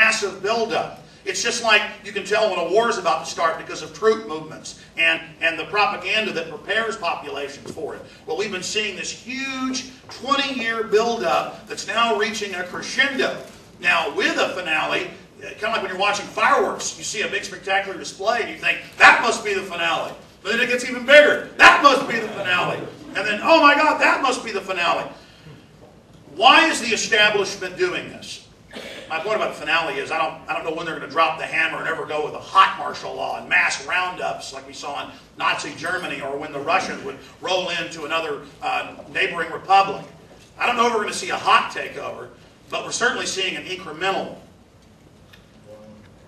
massive buildup. It's just like you can tell when a war is about to start because of troop movements and the propaganda that prepares populations for it. Well, we've been seeing this huge 20-year buildup that's now reaching a crescendo. Now, with a finale, kind of like when you're watching fireworks, you see a big spectacular display and you think, that must be the finale. But then it gets even bigger. That must be the finale. And then, oh my God, that must be the finale. Why is the establishment doing this? My point about the finale is I don't know when they're going to drop the hammer and ever go with a hot martial law and mass roundups like we saw in Nazi Germany, or when the Russians would roll into another neighboring republic. I don't know if we're going to see a hot takeover, but we're certainly seeing an incremental one.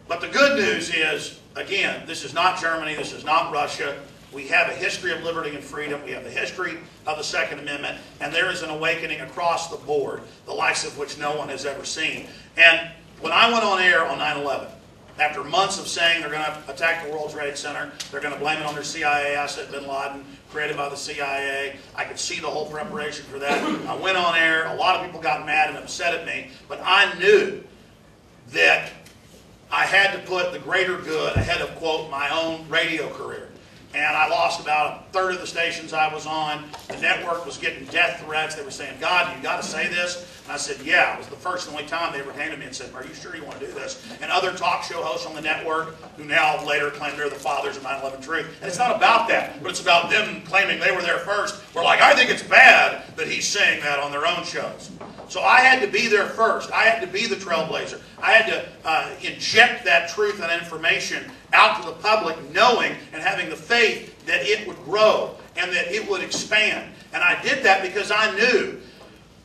But the good news is, again, this is not Germany, this is not Russia. We have a history of liberty and freedom. We have the history of the Second Amendment. And there is an awakening across the board, the likes of which no one has ever seen. And when I went on air on 9/11, after months of saying they're going to attack the World Trade Center, they're going to blame it on their CIA asset, bin Laden, created by the CIA, I could see the whole preparation for that. I went on air. A lot of people got mad and upset at me. But I knew that I had to put the greater good ahead of, quote, my own radio career. And I lost about a third of the stations I was on. The network was getting death threats. They were saying, God, you got to say this. And I said, yeah. It was the first and only time they ever came to me and said, are you sure you want to do this? And other talk show hosts on the network who now later claim they're the fathers of 9/11 truth. And it's not about that, but it's about them claiming they were there first. We're like, I think it's bad that he's saying that on their own shows. So I had to be there first. I had to be the trailblazer. I had to inject that truth and information out to the public, knowing and having the faith that it would grow and that it would expand. And I did that because I knew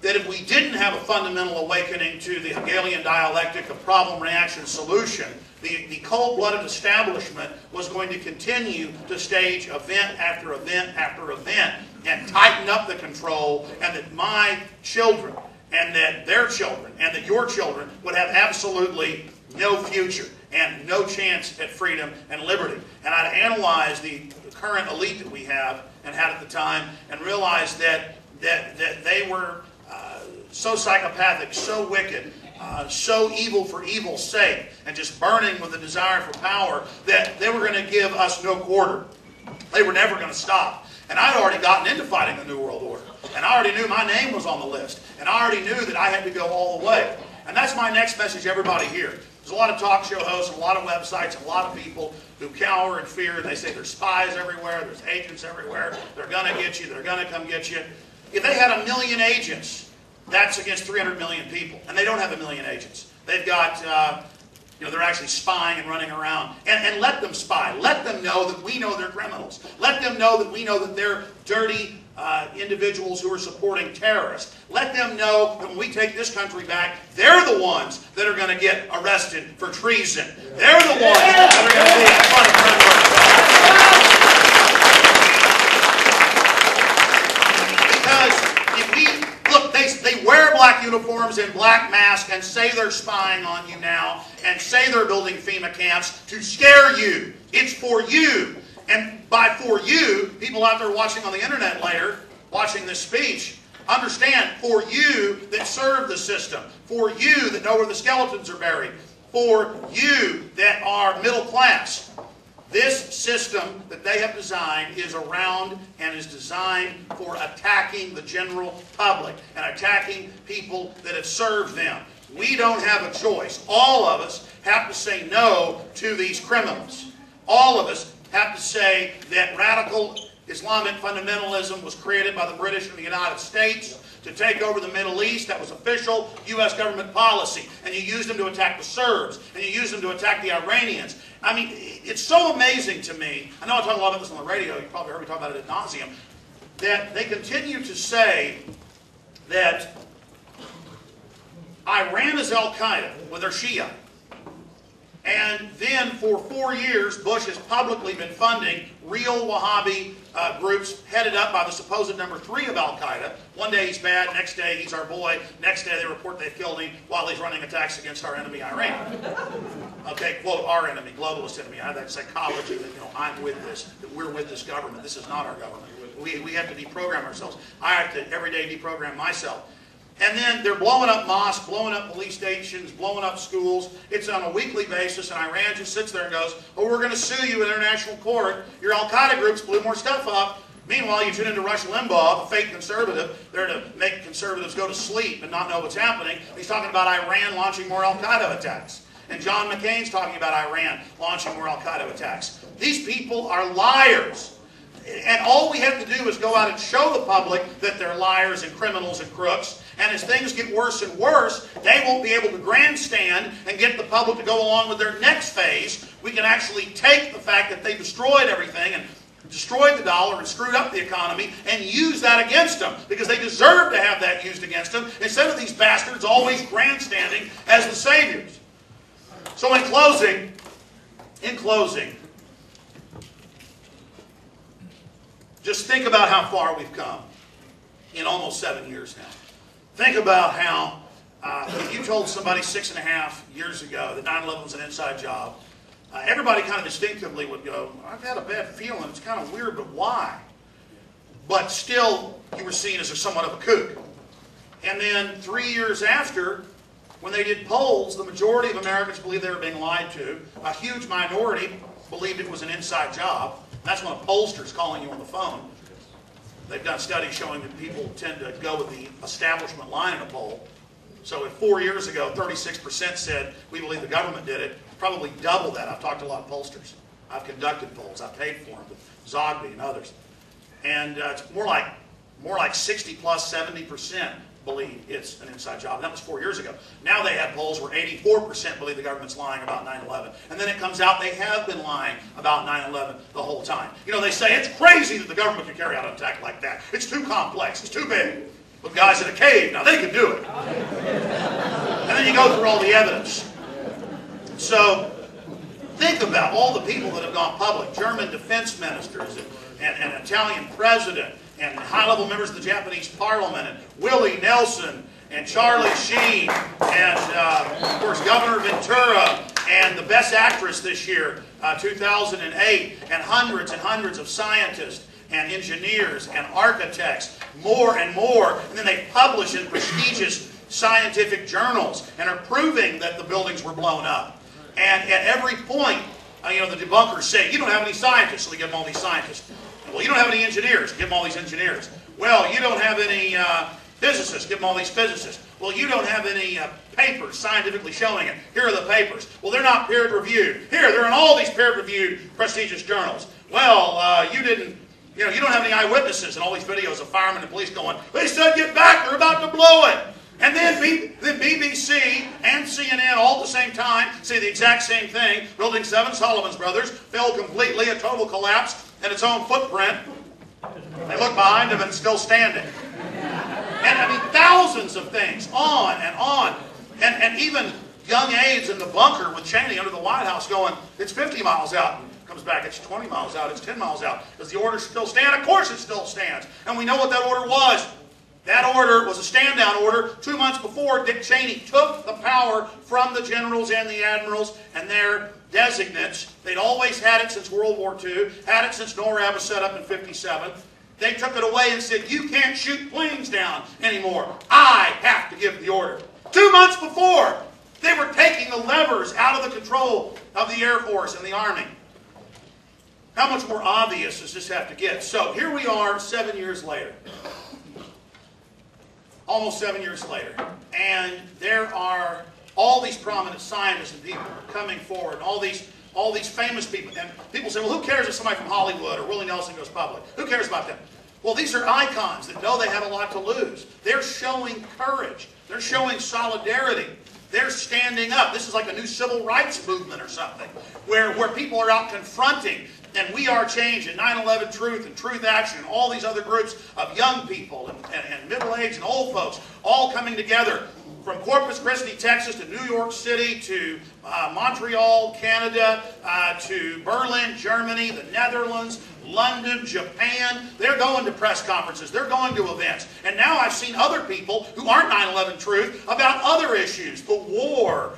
that if we didn't have a fundamental awakening to the Hegelian dialectic of problem, reaction, solution, the cold-blooded establishment was going to continue to stage event after event after event and tighten up the control, and that my children and that their children and that your children would have absolutely no future and no chance at freedom and liberty. And I'd analyzed the current elite that we have and had at the time and realized that they were so psychopathic, so wicked, so evil for evil's sake, and just burning with the desire for power, that they were going to give us no quarter. They were never going to stop. And I'd already gotten into fighting the New World Order. And I already knew my name was on the list. And I already knew that I had to go all the way. And that's my next message to everybody here. There's a lot of talk show hosts and a lot of websites and a lot of people who cower in fear, and they say there's spies everywhere, there's agents everywhere, they're going to get you, they're going to come get you. If they had 1 million agents, that's against 300 million people. And they don't have 1 million agents. They've got, they're actually spying and running around. And let them spy. Let them know that we know they're criminals. Let them know that we know that they're dirty individuals who are supporting terrorists. Let them know that when we take this country back, they're the ones that are going to get arrested for treason. They're the ones that are going to be in front of Because if we, look, they wear black uniforms and black masks and say they're spying on you now and say they're building FEMA camps to scare you. It's for you. And by for you, people out there watching on the internet later, watching this speech, understand, for you that serve the system, for you that know where the skeletons are buried, for you that are middle class, this system that they have designed is around and is designed for attacking the general public and attacking people that have served them. We don't have a choice. All of us have to say no to these criminals. All of us have to say that radical Islamic fundamentalism was created by the British and the United States to take over the Middle East. That was official U.S. government policy. And you used them to attack the Serbs. And you used them to attack the Iranians. I mean, it's so amazing to me. I know I talk a lot about this on the radio. You probably heard me talk about it ad nauseum. That they continue to say that Iran is Al-Qaeda with their Shia. And then for 4 years, Bush has publicly been funding real Wahhabi groups headed up by the supposed number 3 of Al-Qaeda. One day he's bad, next day he's our boy, next day they report they've killed him while he's running attacks against our enemy, Iran. Okay, quote, our enemy, globalist enemy. I have that psychology that, I'm with this, that we're with this government. This is not our government. We have to deprogram ourselves. I have to every day deprogram myself. And then they're blowing up mosques, blowing up police stations, blowing up schools. It's on a weekly basis, and Iran just sits there and goes, oh, we're going to sue you in international court. Your al-Qaeda groups blew more stuff up. Meanwhile, you tune into Rush Limbaugh, a fake conservative, there to make conservatives go to sleep and not know what's happening. He's talking about Iran launching more al-Qaeda attacks. And John McCain's talking about Iran launching more al-Qaeda attacks. These people are liars. And all we have to do is go out and show the public that they're liars and criminals and crooks. And as things get worse and worse, they won't be able to grandstand and get the public to go along with their next phase. We can actually take the fact that they destroyed everything and destroyed the dollar and screwed up the economy and use that against them, because they deserve to have that used against them, instead of these bastards always grandstanding as the saviors. So in closing, just think about how far we've come in almost 7 years now. Think about how, if you told somebody 6.5 years ago that 9/11 was an inside job, everybody kind of instinctively would go, I've had a bad feeling, it's kind of weird, but why? But still, you were seen as somewhat of a kook. And then 3 years after, when they did polls, the majority of Americans believed they were being lied to. A huge minority believed it was an inside job. That's when a pollster's calling you on the phone. They've done studies showing that people tend to go with the establishment line in a poll. So if 4 years ago, 36% said, we believe the government did it, probably double that. I've talked to a lot of pollsters. I've conducted polls. I've paid for them with Zogby and others. And it's more like 60 plus 70% believe it's an inside job. And that was 4 years ago. Now they have polls where 84% believe the government's lying about 9/11. And then it comes out they have been lying about 9/11 the whole time. You know, they say it's crazy that the government can carry out an attack like that. It's too complex. It's too big. But guys in a cave, now they can do it. And then you go through all the evidence. So think about all the people that have gone public. German defense ministers and an Italian president, and high-level members of the Japanese parliament, and Willie Nelson, and Charlie Sheen, and, of course, Governor Ventura, and the best actress this year, 2008, and hundreds of scientists, and engineers, and architects, more and more. And then they publish in prestigious scientific journals, and are proving that the buildings were blown up. And at every point, you know, the debunkers say, you don't have any scientists, so they give them all these scientists. Well, you don't have any engineers, give them all these engineers. Well, you don't have any physicists, give them all these physicists. Well, you don't have any papers scientifically showing it. Here are the papers. Well, they're not peer-reviewed. Here, they're in all these peer-reviewed prestigious journals. Well, you don't have any eyewitnesses, and all these videos of firemen and police going, they said get back, they're about to blow it. And then the BBC and CNN all at the same time say the exact same thing. Building 7, Sullivan's Brothers, fell completely, a total collapse, and its own footprint. They look behind them and it's still standing. And I mean, thousands of things, on and on. And even young aides in the bunker with Cheney under the White House going, it's 50 miles out. And comes back, it's 20 miles out, it's 10 miles out. Does the order still stand? Of course it still stands. And we know what that order was. That order was a stand-down order. 2 months before, Dick Cheney took the power from the generals and the admirals and their designates. They'd always had it since World War II, had it since NORAD was set up in '57. They took it away and said, you can't shoot planes down anymore. I have to give the order. 2 months before, they were taking the levers out of the control of the Air Force and the Army. How much more obvious does this have to get? So here we are 7 years later. Almost 7 years later. And there are all these prominent scientists and people coming forward, all these famous people. And people say, well, who cares if somebody from Hollywood or Willie Nelson goes public? Who cares about them? Well, these are icons that know they have a lot to lose. They're showing courage. They're showing solidarity. They're standing up. This is like a new civil rights movement or something, where people are out confronting. And We Are Change and 9/11 Truth and Truth Action and all these other groups of young people and middle-aged and old folks all coming together from Corpus Christi, Texas to New York City to Montreal, Canada, to Berlin, Germany, the Netherlands, London, Japan. They're going to press conferences. They're going to events. And now I've seen other people who aren't 9/11 Truth about other issues, the war,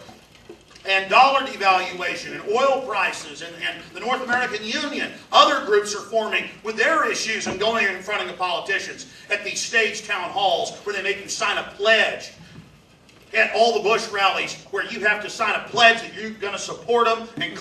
and dollar devaluation and oil prices and the North American Union. Other groups are forming with their issues and going in front of the politicians at these stage town halls where they make you sign a pledge. At all the Bush rallies where you have to sign a pledge that you're going to support them and